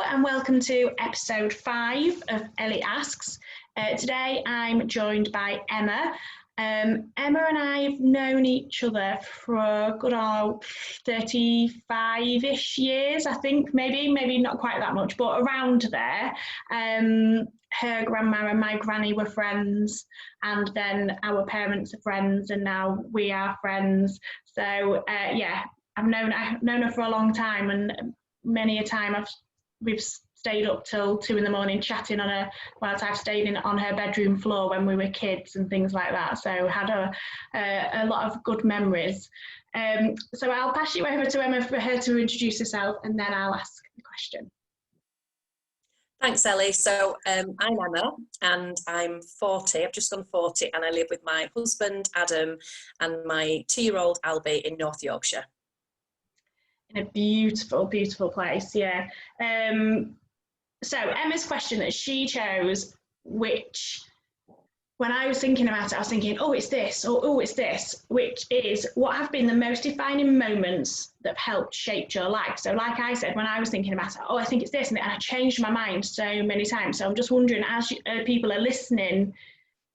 and welcome to episode 5 of Ellie Asks. Today I'm joined by Emma. Emma and I have known each other for a good old 35-ish years, I think, maybe not quite that much, but around there. Her grandma and my granny were friends, and then our parents are friends, and now we are friends. So I've known her for a long time, and many a time we've stayed up till 2 a.m. chatting whilst I've stayed on her bedroom floor when we were kids and things like that. So had a lot of good memories. So I'll pass you over to Emma for her to introduce herself, and then I'll ask the question. Thanks, Ellie. So I'm Emma and I'm 40. I've just gone 40 and I live with my husband, Adam, and my 2-year-old Albie in North Yorkshire. In a beautiful, beautiful place, yeah. So Emma's question that she chose, which when I was thinking about it, I was thinking, oh, it's this, or oh, it's this, which is what have been the most defining moments that have helped shape your life. So like I said, when I was thinking about it, oh, I think it's this, and I changed my mind so many times. So I'm just wondering, as people are listening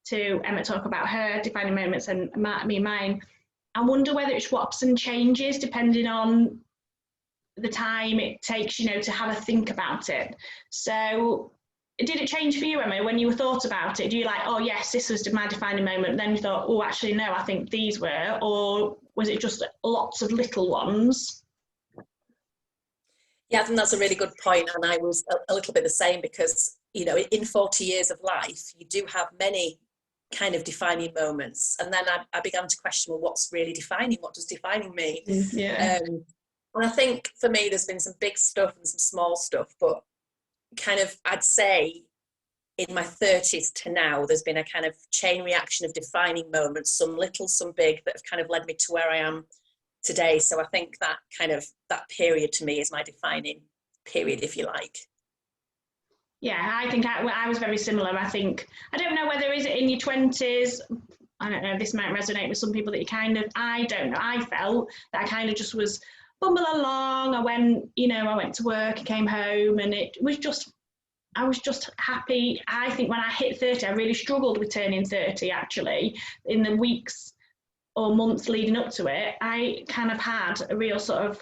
to Emma talk about her defining moments and mine, I wonder whether it swaps and changes depending on the time it takes, to have a think about it. So did it change for you, Emma, when you thought about it? Do you like, oh yes, this was my defining moment, then you thought, oh actually no, I think these were, or was it just lots of little ones? Yeah, I think that's a really good point, and I was a little bit the same because, in 40 years of life, you do have many kind of defining moments, and then I began to question, well, what's really defining? What does defining mean? Yeah. And I think for me, there's been some big stuff and some small stuff, but kind of, I'd say in my 30s to now, there's been a kind of chain reaction of defining moments, some little, some big, that have kind of led me to where I am today. So I think that period to me is my defining period, if you like. Yeah, I think I was very similar. I don't know whether is it in your 20s, I don't know, this might resonate with some people that I don't know, I felt that I kind of just was bumble along. I went to work, I came home, and I was just happy. I think when I hit 30, I really struggled with turning 30, actually. In the weeks or months leading up to it, I kind of had a real sort of,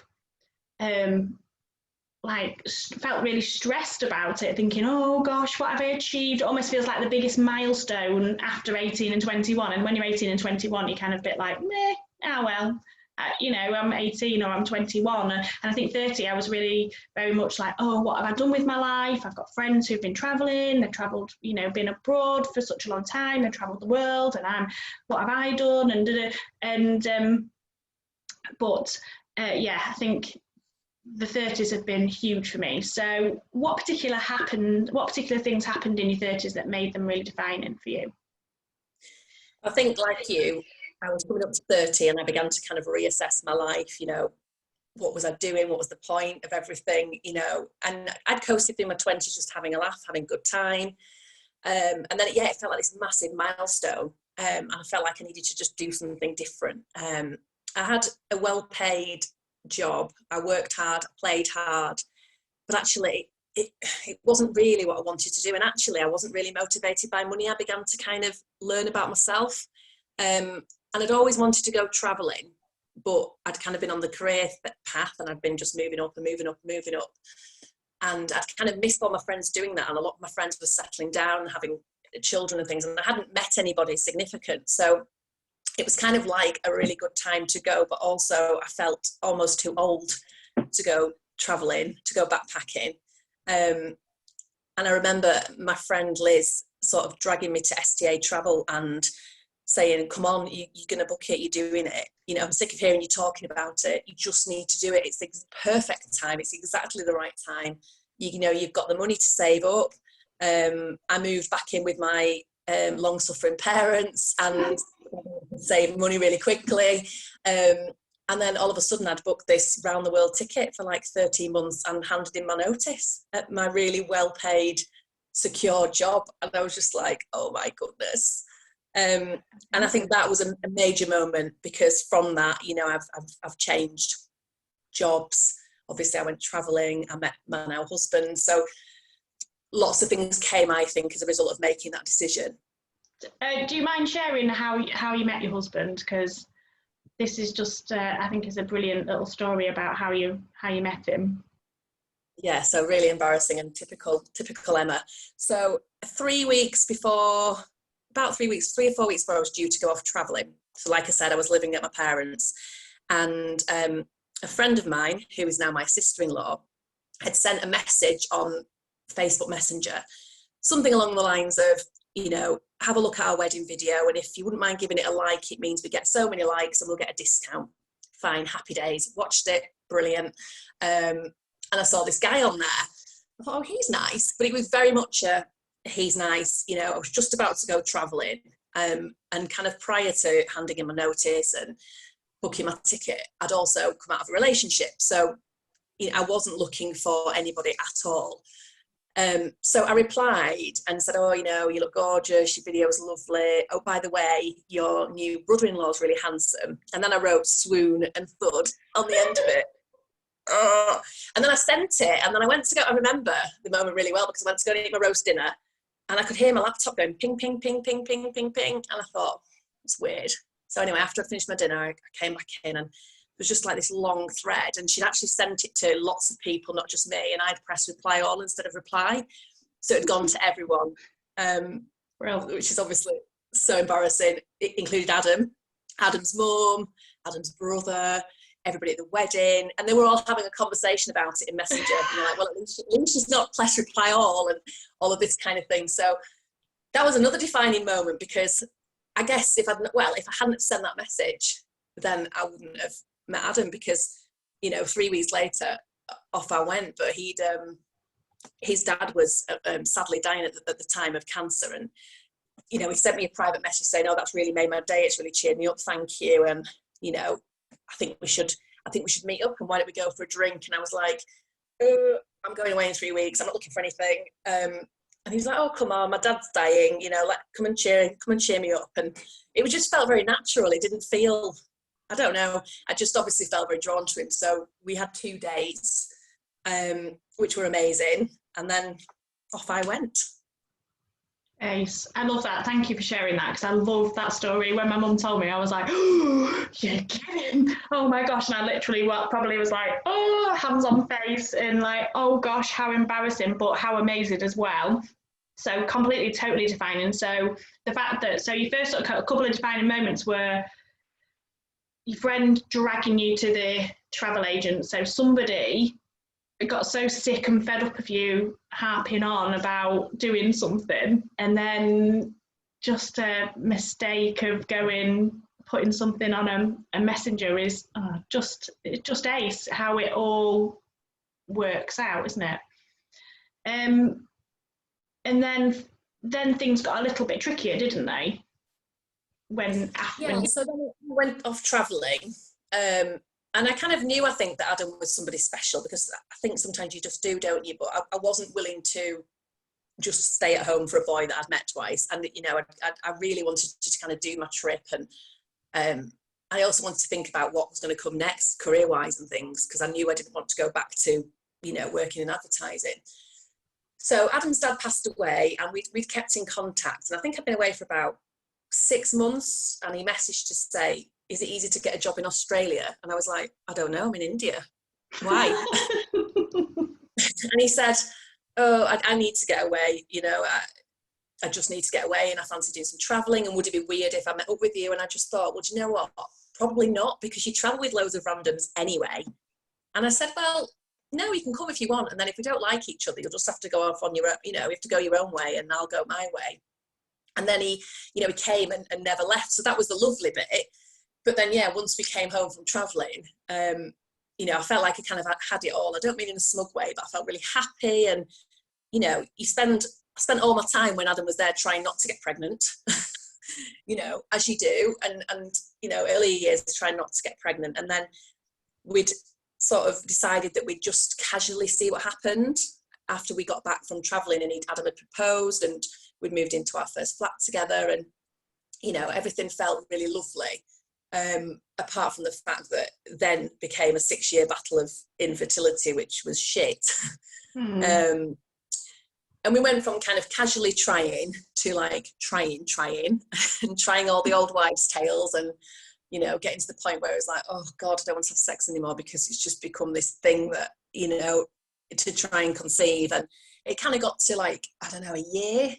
felt really stressed about it, thinking, oh gosh, what have I achieved? It almost feels like the biggest milestone after 18 and 21. And when you're 18 and 21, you're kind of a bit like, meh, oh well. I'm 18 or I'm 21, and I think 30 I was really very much like, oh, what have I done with my life? I've got friends who've been traveling, they've traveled, been abroad for such a long time, they've traveled the world, and what have I done? I think the 30s have been huge for me. So what particular things happened in your 30s that made them really defining for you? I think, like you, I was coming up to 30 and I began to kind of reassess my life, what was I doing? What was the point of everything? And I'd coasted through my 20s just having a laugh, having a good time. And then, it felt like this massive milestone. And I felt like I needed to just do something different. I had a well-paid job. I worked hard, I played hard, but actually it wasn't really what I wanted to do. And actually I wasn't really motivated by money. I began to kind of learn about myself. And I'd always wanted to go traveling, but I'd kind of been on the career path and I'd been just moving up and moving up and moving up. And I'd kind of missed all my friends doing that. And a lot of my friends were settling down, having children and things, and I hadn't met anybody significant. So it was kind of like a really good time to go, but also I felt almost too old to go traveling, to go backpacking. And I remember my friend Liz sort of dragging me to STA Travel and saying, come on, you're going to book it, you're doing it. I'm sick of hearing you talking about it. You just need to do it. It's the perfect time. It's exactly the right time. You've got the money to save up. I moved back in with my long-suffering parents and saved money really quickly. And then all of a sudden I'd booked this round the world ticket for like 13 months and handed in my notice at my really well-paid, secure job. And I was just like, oh my goodness. And I think that was a major moment, because from that, I've changed jobs. obviously I went traveling, I met my now husband. So lots of things came, I think, as a result of making that decision. Do you mind sharing how you met your husband? Because this is just, I think, is a brilliant little story about how you met him. Yeah, so really embarrassing and typical Emma. So 3 weeks before, about 3 weeks, 3 or 4 weeks before I was due to go off traveling. So like I said, I was living at my parents', and a friend of mine, who is now my sister-in-law, had sent a message on Facebook Messenger, something along the lines of, you know, have a look at our wedding video, and if you wouldn't mind giving it a like, it means we get so many likes and we'll get a discount. Fine, happy days. Watched it, brilliant. And I saw this guy on there. I thought, oh, he's nice. But it was very much a, he's nice. You know, I was just about to go traveling, and kind of prior to handing in my notice and booking my ticket, I'd also come out of a relationship. So, you know, I wasn't looking for anybody at all. So I replied and said, oh, you know, you look gorgeous, your video's lovely. Oh, by the way, your new brother-in-law is really handsome. And then I wrote swoon and thud on the end of it. Oh. And then I sent it, and then I went to go, I remember the moment really well because I went to go and eat my roast dinner, and I could hear my laptop going ping, ping, ping, ping, ping, ping, ping. And I thought, it's weird. So anyway, after I finished my dinner, I came back in, and it was just like this long thread, and she'd actually sent it to lots of people, not just me, and I'd pressed reply all instead of reply. So it'd gone to everyone, which is obviously so embarrassing. It included Adam's mum, Adam's brother, everybody at the wedding, and they were all having a conversation about it in Messenger. And they're like, well, at least she's not press reply all, and all of this kind of thing. So that was another defining moment, because I guess if I hadn't sent that message, then I wouldn't have met Adam, because, you know, 3 weeks later off I went. But his dad was sadly dying at the time of cancer, and, you know, he sent me a private message saying, oh, that's really made my day, it's really cheered me up, thank you, and, you know, I think we should meet up, and why don't we go for a drink? And I was like, I'm going away in 3 weeks, I'm not looking for anything. And he's like, oh, come on, my dad's dying, you know, come and cheer me up. And it just felt very natural. It didn't feel, I don't know, I just obviously felt very drawn to him. So we had 2 dates, which were amazing. And then off I went. Ace. I love that. Thank you for sharing that, because I love that story. When my mum told me, I was like, oh, you're kidding. Oh my gosh. And I literally probably was like, oh, hands on face, and like, oh gosh, how embarrassing, but how amazing as well. So completely, totally defining. So the fact that, so your first a couple of defining moments were your friend dragging you to the travel agent. So somebody got so sick and fed up of you harping on about doing something, and then just a mistake of putting something on a messenger is just ace how it all works out, isn't it? And then things got a little bit trickier, didn't they? So then I went off traveling, and I kind of knew, I think, that Adam was somebody special, because I think sometimes you just do, don't you? But I wasn't willing to just stay at home for a boy that I'd met twice. And, you know, I really wanted to kind of do my trip. And I also wanted to think about what was going to come next, career-wise and things, because I knew I didn't want to go back to, you know, working in advertising. So Adam's dad passed away, and we'd kept in contact. And I think I'd been away for about 6 months, and he messaged to say, is it easy to get a job in Australia? And I was like, I don't know, I'm in India. Why? And he said, oh, I need to get away, you know, I just need to get away, and I fancy doing some travelling, and would it be weird if I met up with you? And I just thought, well, do you know what? Probably not, because you travel with loads of randoms anyway. And I said, well, no, you can come if you want, and then if we don't like each other, you'll just have to go off on your own, you know, you have to go your own way, and I'll go my way. And then he came and never left. So that was the lovely bit. But then, yeah, once we came home from travelling, you know, I felt like I kind of had it all. I don't mean in a smug way, but I felt really happy. And, you know, I spent all my time when Adam was there trying not to get pregnant, you know, as you do. And you know, early years trying not to get pregnant. And then we'd sort of decided that we'd just casually see what happened after we got back from travelling, and Adam had proposed, and we'd moved into our first flat together, and, you know, everything felt really lovely. apart from the fact that then became a 6-year battle of infertility, which was shit. And we went from kind of casually trying to like trying and trying all the old wives' tales, and, you know, getting to the point where it was like, oh God, I don't want to have sex anymore, because it's just become this thing that, you know, to try and conceive. And it kind of got to like, I don't know, a year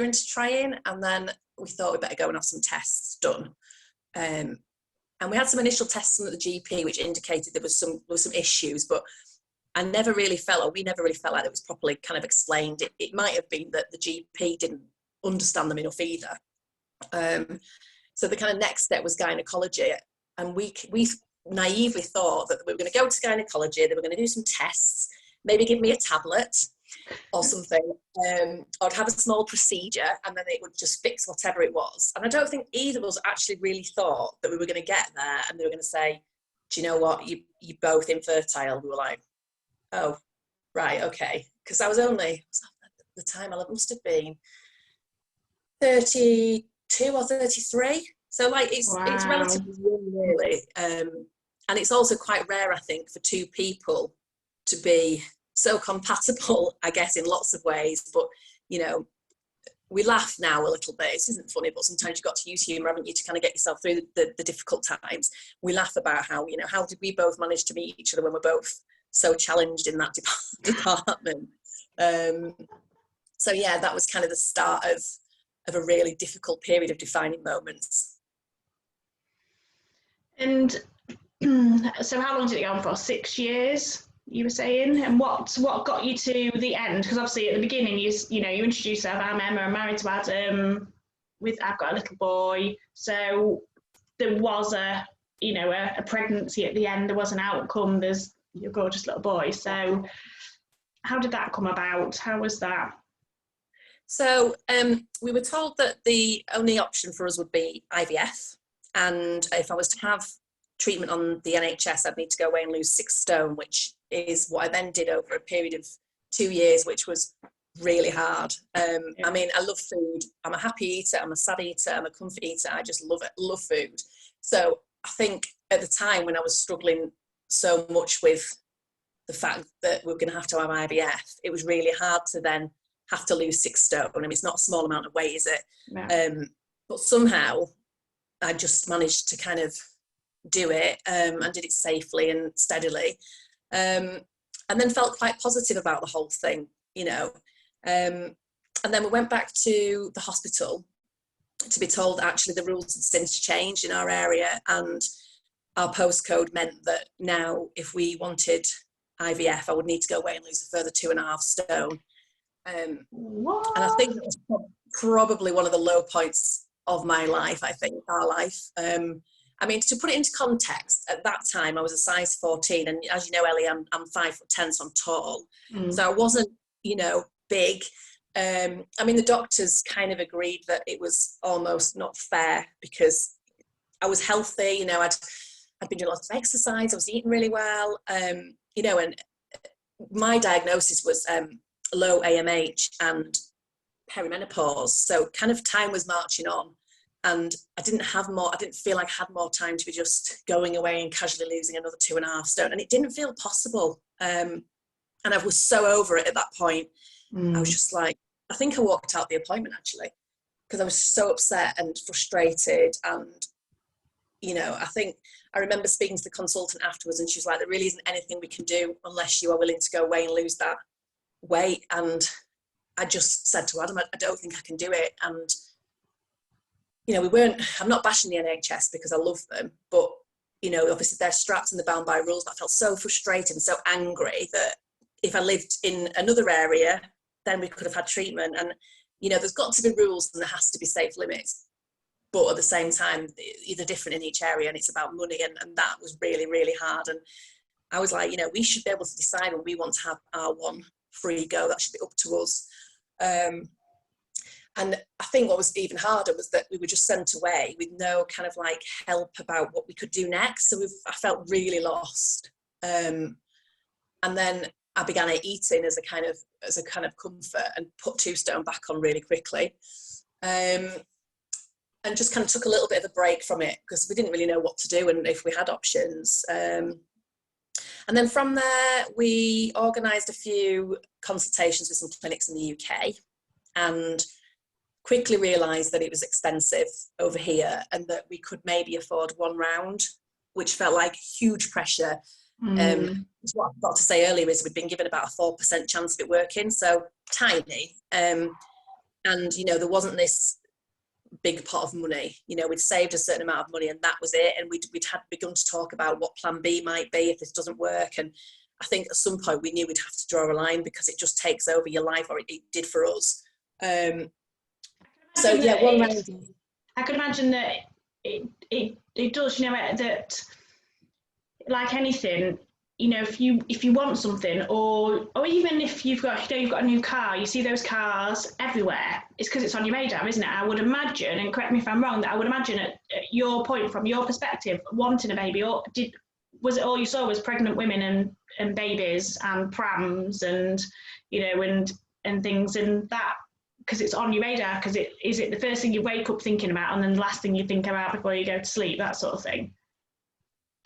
into trying, and then we thought we'd better go and have some tests done. And we had some initial tests done at the GP, which indicated there was some issues, but we never really felt like it was properly kind of explained. It might have been that the GP didn't understand them enough either. So the kind of next step was gynecology, and we naively thought that we were going to go to gynecology, they were going to do some tests, maybe give me a tablet or something, or have a small procedure, and then it would just fix whatever it was. And I don't think either of us actually really thought that we were going to get there and they were going to say, do you know what, you're both infertile. We were like, oh, right, okay. Because I was only, at the time, I must have been 32 or 33. So like it's relatively young, really. And it's also quite rare, I think, for two people to be so compatible, I guess, in lots of ways. But, you know, we laugh now a little bit. This isn't funny, but sometimes you've got to use humour, haven't you, to kind of get yourself through the difficult times. We laugh about how, you know, how did we both manage to meet each other when we're both so challenged in that department. So yeah, that was kind of the start of a really difficult period of defining moments. And so how long did it go on for? 6 years, you were saying? And what got you to the end? Because obviously at the beginning you introduced yourself, I'm Emma, I'm married to Adam, I've got a little boy. So there was a pregnancy at the end, there was an outcome, there's your gorgeous little boy. So how did that come about? How was that? So we were told that the only option for us would be IVF. And if I was to have treatment on the NHS, I'd need to go away and lose 6 stone, which is what I then did over a period of 2 years, which was really hard. I mean, I love food. I'm a happy eater, I'm a sad eater, I'm a comfort eater. I just love food. So I think at the time when I was struggling so much with the fact that we were going to have IVF, it was really hard to then have to lose 6 stone. I mean, it's not a small amount of weight, is it? No. But somehow I just managed to kind of do it, and did it safely and steadily, and then felt quite positive about the whole thing, you know. And then we went back to the hospital to be told that actually the rules had since changed in our area, and our postcode meant that now if we wanted IVF, I would need to go away and lose a further 2.5 stone. What? And I think that was probably one of the low points of my life, I think, our life. I mean, to put it into context, at that time I was a size 14, and as you know, Ellie, I'm 5'10", so I'm tall. So I wasn't, you know, big. I mean, the doctors kind of agreed that it was almost not fair because I was healthy, you know, I'd been doing lots of exercise, I was eating really well, you know, and my diagnosis was low AMH and perimenopause. So kind of time was marching on, and I didn't feel like I had more time to be just going away and casually losing another 2.5 stone. And it didn't feel possible. And I was so over it at that point. I was just like, I think I walked out the appointment actually, because I was so upset and frustrated. And, you know, I remember speaking to the consultant afterwards, and she was like, there really isn't anything we can do unless you are willing to go away and lose that weight. And I just said to Adam, I don't think I can do it. And, you know, I'm not bashing the NHS because I love them, but, you know, obviously they're strapped and they're bound by rules. But I felt so frustrated and so angry that if I lived in another area, then we could have had treatment. And, you know, there's got to be rules and there has to be safe limits. But at the same time, they're different in each area, and it's about money. And that was really, really hard. And I was like, you know, we should be able to decide when we want to have our one free go. That should be up to us. And I think what was even harder was that we were just sent away with no kind of like help about what we could do next. So I felt really lost. And then I began eating as a kind of comfort, and put 2 stone back on really quickly. and just kind of took a little bit of a break from it because we didn't really know what to do and if we had options. And then from there, we organised a few consultations with some clinics in the UK and quickly realised that it was expensive over here and that we could maybe afford one round, which felt like huge pressure. What I forgot to say earlier is we'd been given about a 4% chance of it working, so tiny. And, you know, there wasn't this big pot of money. You know, we'd saved a certain amount of money and that was it. And we'd had begun to talk about what plan B might be if this doesn't work. And I think at some point we knew we'd have to draw a line because it just takes over your life, or it did for us. So yeah, one round. I could imagine that it does, you know, that like anything, you know, if you want something, or even if you've got, you know, you've got a new car, you see those cars everywhere, it's because it's on your radar, isn't it? I would imagine, and correct me if I'm wrong, that I would imagine at your point, from your perspective, wanting a baby, or was it all you saw was pregnant women and babies and prams and, you know, and things, and that because it's on your radar, because is it the first thing you wake up thinking about and then the last thing you think about before you go to sleep, that sort of thing?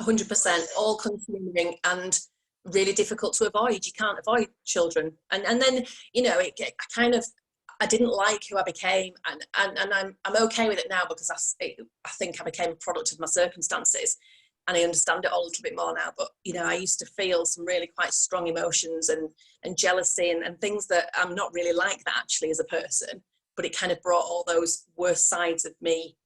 100%, all consuming and really difficult to avoid. You can't avoid children. And then, you know, I didn't like who I became, and I'm okay with it now because I think I became a product of my circumstances, and I understand it all a little bit more now. But, you know, I used to feel some really quite strong emotions and jealousy and things that I'm not really like that actually as a person, but it kind of brought all those worst sides of me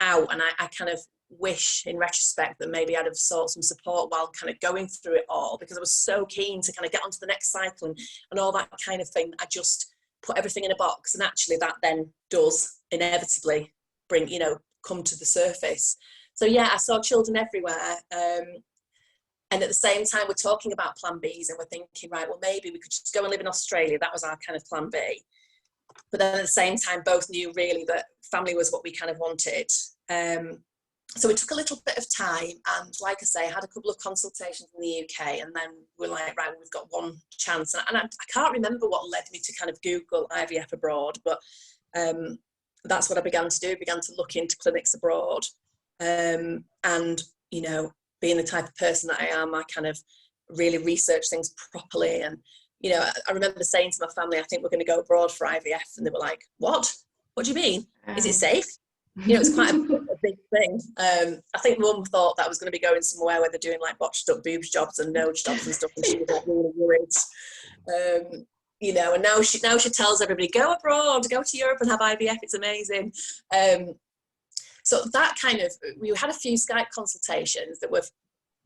out. And I kind of wish in retrospect that maybe I'd have sought some support while kind of going through it all, because I was so keen to kind of get onto the next cycle and all that kind of thing. I just put everything in a box, and actually that then does inevitably bring, you know, come to the surface. So yeah, I saw children everywhere, and at the same time we're talking about plan Bs, and we're thinking, right, well, maybe we could just go and live in Australia. That was our kind of plan B. But then at the same time both knew really that family was what we kind of wanted. So it took a little bit of time, and like I say, I had a couple of consultations in the UK, and then we're like, right, we've got one chance. And I can't remember what led me to kind of Google IVF abroad, but that's what I began to do. I began to look into clinics abroad. And, you know, being the type of person that I am, I kind of really research things properly. And, you know, I remember saying to my family, I think we're going to go abroad for IVF. And they were like, what do you mean? Is it safe? You know, it's quite a big thing. I think Mum thought that I was going to be going somewhere where they're doing like botched up boobs jobs and nose jobs and stuff, and she was like really worried. You know, and now she tells everybody, go abroad, go to Europe and have IVF. It's amazing. So that kind of, we had a few Skype consultations that were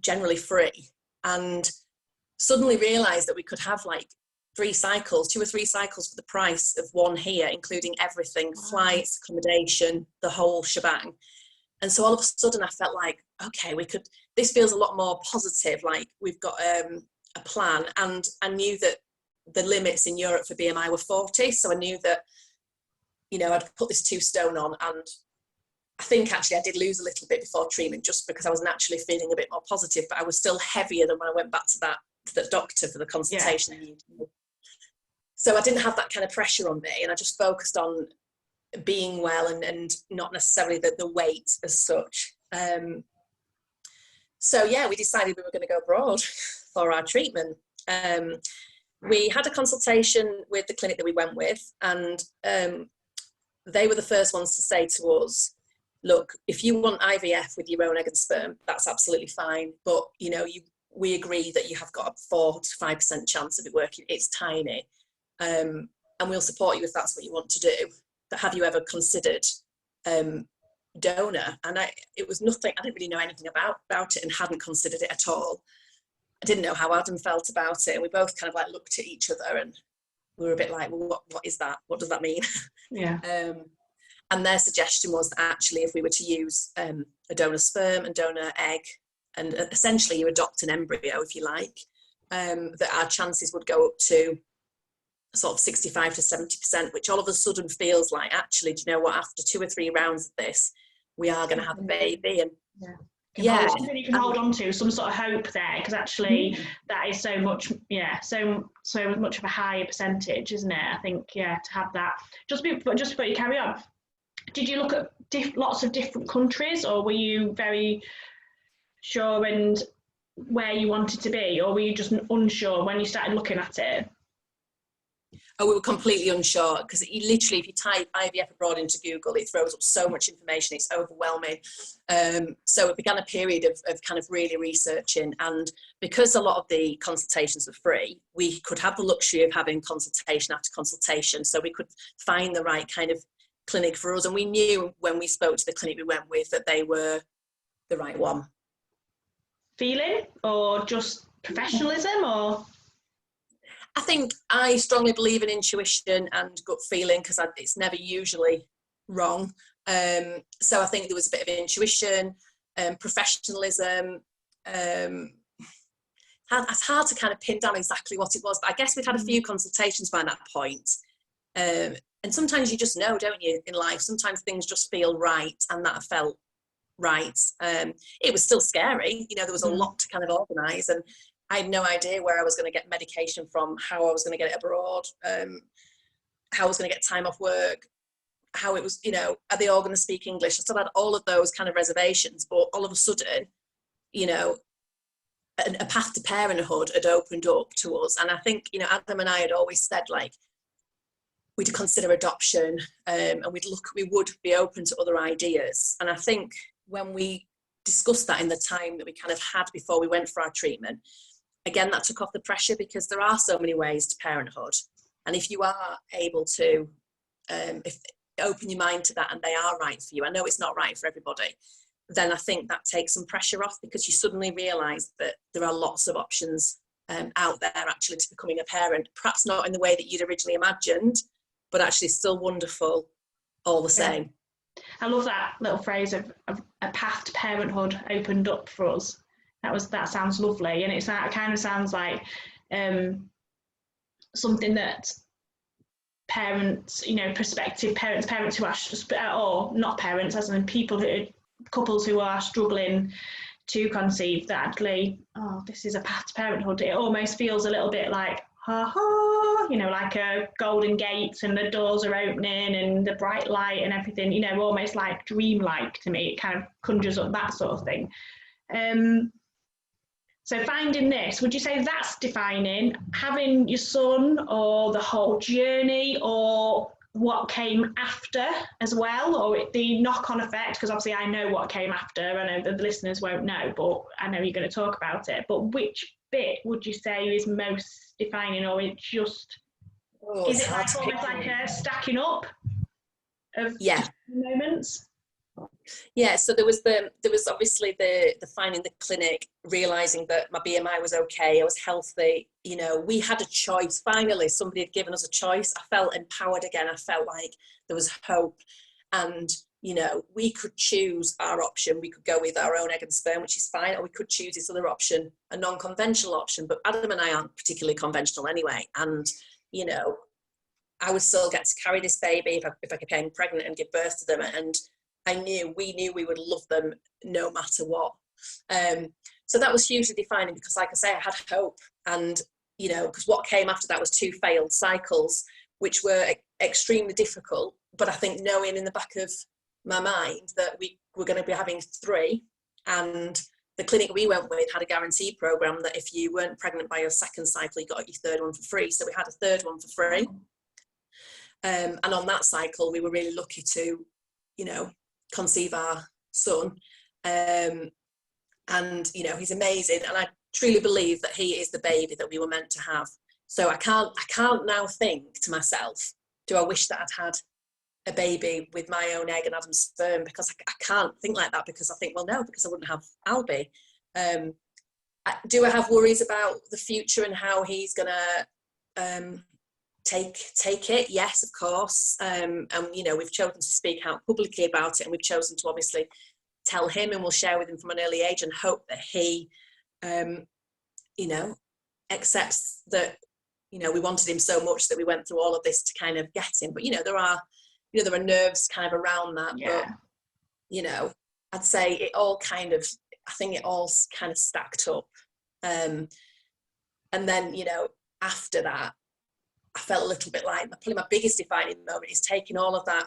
generally free, and suddenly realised that we could have like 2 or 3 cycles for the price of one here, including everything, flights, accommodation, the whole shebang. And so all of a sudden I felt like, okay, this feels a lot more positive, like we've got a plan. And I knew that the limits in Europe for BMI were 40. So I knew that, you know, I'd put this 2 stone on, and I think actually I did lose a little bit before treatment just because I was naturally feeling a bit more positive, but I was still heavier than when I went back to the doctor for the consultation. Yeah. So I didn't have that kind of pressure on me, and I just focused on being well and not necessarily the weight as such. So yeah, we decided we were going to go abroad for our treatment. We had a consultation with the clinic that we went with, and they were the first ones to say to us, look, if you want IVF with your own egg and sperm, that's absolutely fine. But, you know, we agree that you have got a 4 to 5% chance of it working. It's tiny. And we'll support you if that's what you want to do. But have you ever considered donor? And it was nothing, I didn't really know anything about it and hadn't considered it at all. I didn't know how Adam felt about it. And we both kind of like looked at each other and we were a bit like, well, what is that? What does that mean? Yeah. And their suggestion was that actually if we were to use a donor sperm and donor egg, and essentially you adopt an embryo, if you like, that our chances would go up to sort of 65 to 70%, which all of a sudden feels like, actually, do you know what, after 2 or 3 rounds of this, we are going to have a baby. And something you can hold on to, some sort of hope there, because actually that is so much, so much of a higher percentage, isn't it? I think, to have that. Just before you carry on, Did you look at lots of different countries, or were you very sure and where you wanted to be, or were you just unsure when you started looking at it? Oh, we were completely unsure, because literally, if you type IVF abroad into Google, it throws up so much information, it's overwhelming. So it began a period of kind of really researching, and because a lot of the consultations were free, we could have the luxury of having consultation after consultation, so we could find the right kind of clinic for us, and we knew when we spoke to the clinic we went with that they were the right one. Feeling, or just professionalism, or? I think I strongly believe in intuition and gut feeling, because it's never usually wrong. So I think there was a bit of intuition, professionalism. It's hard to kind of pin down exactly what it was, but I guess we'd had a few consultations by that point. And sometimes you just know, don't you, in life? Sometimes things just feel right, and that felt right. It was still scary. You know, there was a lot to kind of organise, and I had no idea where I was going to get medication from, how I was going to get it abroad, how I was going to get time off work, how it was, you know, are they all going to speak English? I still had all of those kind of reservations, but all of a sudden, you know, a path to parenthood had opened up to us. And I think, you know, Adam and I had always said, like, we'd consider adoption, and we would be open to other ideas. And I think when we discussed that in the time that we kind of had before we went for our treatment, again, that took off the pressure, because there are so many ways to parenthood. And if you are able to open your mind to that, and they are right for you, I know it's not right for everybody, then I think that takes some pressure off, because you suddenly realise that there are lots of options out there actually to becoming a parent, perhaps not in the way that you'd originally imagined, but actually still wonderful all the same. I love that little phrase of a path to parenthood opened up for us. That sounds lovely, and it kind of sounds like something that parents, you know, prospective parents who are, or not parents, as in couples who are struggling to conceive, that actually, oh, this is a path to parenthood. It almost feels a little bit like, ha ha, you know, like a golden gate, and the doors are opening and the bright light and everything, you know, almost like dreamlike to me. It kind of conjures up that sort of thing. So finding this, would you say that's defining having your son, or the whole journey, or what came after as well, or the knock-on effect? Because obviously I know what came after. I know the listeners won't know, but I know you're going to talk about it. But which bit would you say is most defining, or it just is it like almost like a stacking up of moments? Yeah, so there was obviously the finding the clinic, realizing that my BMI was okay, I was healthy, you know, we had a choice. Finally, somebody had given us a choice. I felt empowered again. I felt like there was hope, and you know, we could choose our option. We could go with our own egg and sperm, which is fine, or we could choose this other option, a non-conventional option. But Adam and I aren't particularly conventional anyway, and you know, I would still get to carry this baby if I became pregnant and give birth to them, and we knew we would love them no matter what. So that was hugely defining, because like I say, I had hope. And, you know, because what came after that was 2 failed cycles, which were extremely difficult. But I think knowing in the back of my mind that we were going to be having 3, and the clinic we went with had a guarantee program that if you weren't pregnant by your 2nd cycle, you got your 3rd one for free. So we had a 3rd one for free. And on that cycle, we were really lucky to, you know, conceive our son. And you know, he's amazing, and I truly believe that he is the baby that we were meant to have. So I can't now think to myself, do I wish that I'd had a baby with my own egg and Adam's sperm? Because I can't think like that, because I think, well, no, because I wouldn't have Albie. Do I have worries about the future and how he's gonna take it? Yes, of course. And you know, we've chosen to speak out publicly about it, and we've chosen to obviously tell him, and we'll share with him from an early age, and hope that he you know, accepts that, you know, we wanted him so much that we went through all of this to kind of get him. But you know, there are nerves kind of around that. But you know, I'd say it all kind of, I think it all kind of stacked up. And then, you know, after that, I felt a little bit like, probably my biggest defining moment is taking all of that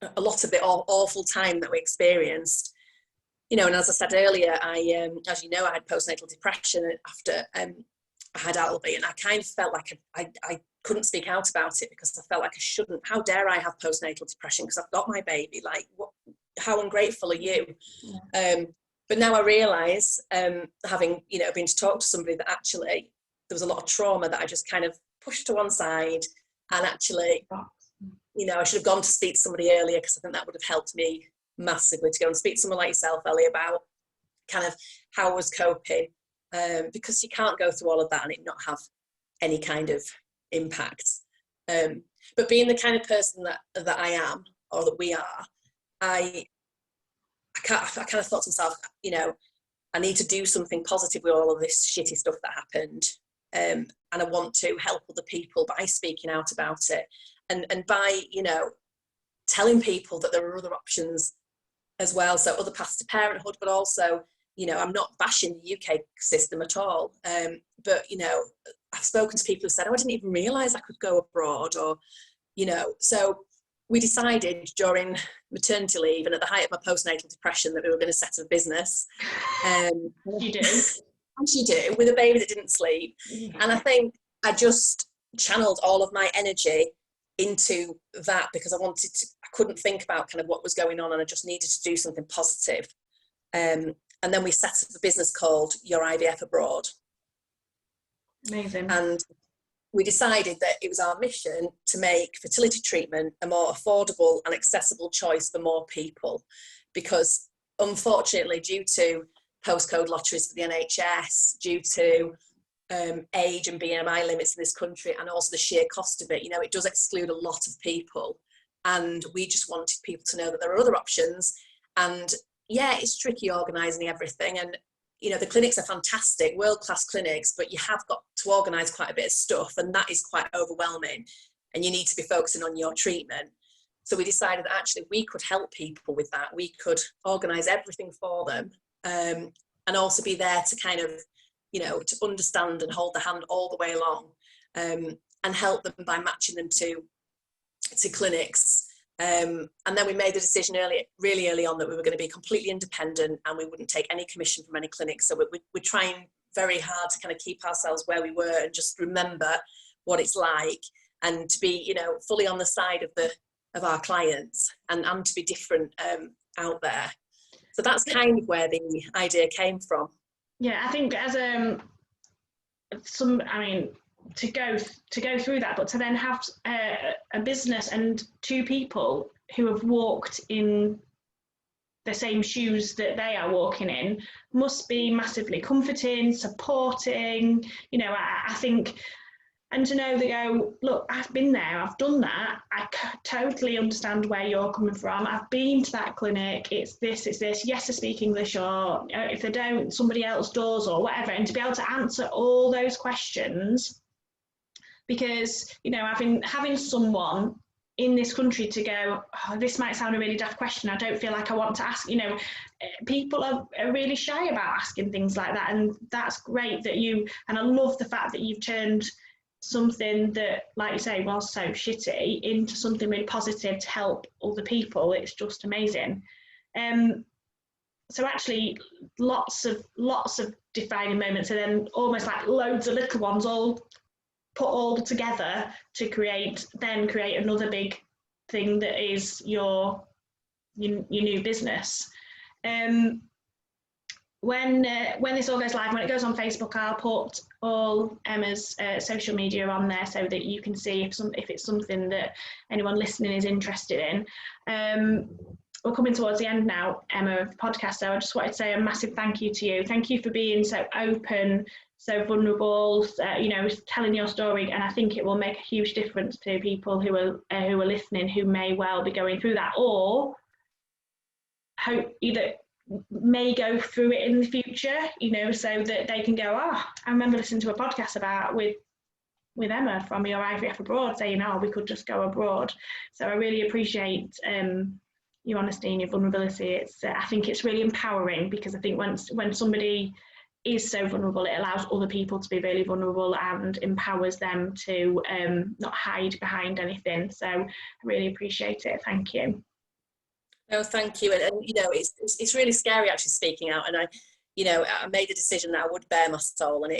a lot of the awful time that we experienced, you know. And as I said earlier, I as you know, I had postnatal depression after I had Albie, and I kind of felt like I couldn't speak out about it because I felt like I shouldn't. How dare I have postnatal depression because I've got my baby? Like, what, how ungrateful are you? Yeah. But now I realise, having, you know, been to talk to somebody, that actually there was a lot of trauma that I just kind of pushed to one side, and actually, you know, I should have gone to speak to somebody earlier, because I think that would have helped me massively, to go and speak to someone like yourself, Ellie, about kind of how I was coping, because you can't go through all of that and it not have any kind of impact. But being the kind of person that I am, or that we are, I kind of thought to myself, you know, I need to do something positive with all of this shitty stuff that happened, and I want to help other people by speaking out about it, and by, you know, telling people that there are other options as well, so other paths to parenthood. But also, you know, I'm not bashing the UK system at all, but, you know, I've spoken to people who said, oh, I didn't even realise I could go abroad, or, you know. So we decided during maternity leave and at the height of my postnatal depression that we were going to set up a business. You do. As you do, with a baby that didn't sleep. Yeah. And I think I just channeled all of my energy into that, because I couldn't think about kind of what was going on, and I just needed to do something positive. And then we set up a business called Your IVF Abroad. Amazing. And we decided that it was our mission to make fertility treatment a more affordable and accessible choice for more people, because unfortunately, due to postcode lotteries for the NHS, due to age and BMI limits in this country, and also the sheer cost of it, you know, it does exclude a lot of people. And we just wanted people to know that there are other options. And yeah, it's tricky organising everything, and, you know, the clinics are fantastic, world-class clinics, but you have got to organise quite a bit of stuff, and that is quite overwhelming, and you need to be focusing on your treatment. So we decided that actually we could help people with that. We could organise everything for them, and also be there to kind of, you know, to understand and hold the hand all the way along, and help them by matching them to clinics. And then we made the decision really early on that we were going to be completely independent, and we wouldn't take any commission from any clinics. So we're trying very hard to kind of keep ourselves where we were, and just remember what it's like, and to be, you know, fully on the side of our clients, and to be different out there. So that's kind of where the idea came from. Yeah, I think as to go through that, but to then have a business and two people who have walked in the same shoes that they are walking in must be massively comforting, supporting, you know. I think, and to know they go, look, I've been there, I've done that, I totally understand where you're coming from, I've been to that clinic, it's this, yes, they speak English, or if they don't, somebody else does, or whatever, and to be able to answer all those questions. Because, you know, having someone in this country to go, oh, this might sound a really daft question, I don't feel like I want to ask, you know, people are really shy about asking things like that, and that's great that you, and I love the fact that you've turned something that, like you say, was so shitty into something really positive to help other people. It's just amazing. So actually lots of defining moments, and then almost like loads of little ones all put all together to create another big thing that is your new business. When this all goes live, when it goes on Facebook, I'll put all Emma's social media on there so that you can see if it's something that anyone listening is interested in. We're coming towards the end now, Emma, of the podcast, so I just wanted to say a massive thank you to you. Thank you for being so open, so vulnerable, you know, telling your story, and I think it will make a huge difference to people who are listening, who may well be going through that, or hope either may go through it in the future, you know, so that they can go, I remember listening to a podcast about with Emma from Your IVF Abroad saying, we could just go abroad. So I really appreciate your honesty and your vulnerability. I think it's really empowering, because I think when somebody is so vulnerable, it allows other people to be really vulnerable and empowers them to not hide behind anything. So I really appreciate it. Thank you. No, thank you. And you know, it's really scary actually speaking out. And I made a decision that I would bare my soul, and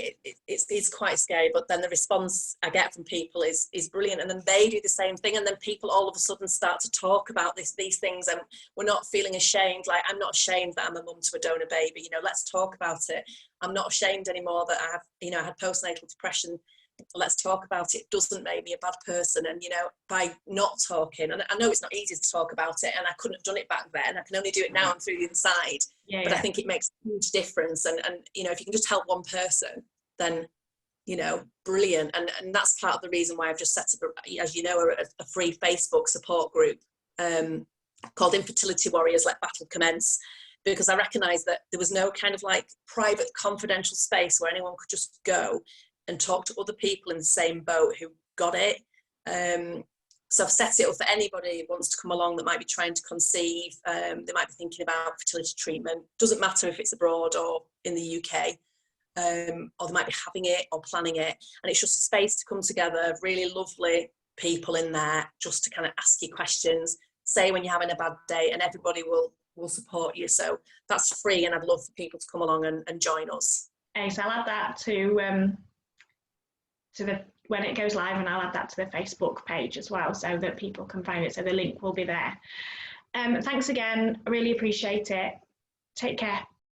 it's quite scary. But then the response I get from people is brilliant, and then they do the same thing, and then people all of a sudden start to talk about these things, and we're not feeling ashamed. Like, I'm not ashamed that I'm a mum to a donor baby. You know, let's talk about it. I'm not ashamed anymore that I have, I had postnatal depression. Let's talk about it. It doesn't make me a bad person. And by not talking, and I know it's not easy to talk about it, and I couldn't have done it back then, I can only do it now and through the other side. But I think it makes a huge difference, and if you can just help one person, then brilliant. And that's part of the reason why I've just set up, as you know, a free Facebook support group called Infertility Warriors Let Battle Commence, because I recognised that there was no kind of like private confidential space where anyone could just go and talk to other people in the same boat who got it. So I've set it up for anybody who wants to come along that might be trying to conceive. They might be thinking about fertility treatment. Doesn't matter if it's abroad or in the UK, or they might be having it or planning it. And it's just a space to come together, really lovely people in there, just to kind of ask you questions, say when you're having a bad day, and everybody will support you. So that's free, and I'd love for people to come along and join us. Okay, so I'll add that to the when it goes live, and I'll add that to the Facebook page as well, so that people can find it. So the link will be there. Thanks again. I really appreciate it. Take care.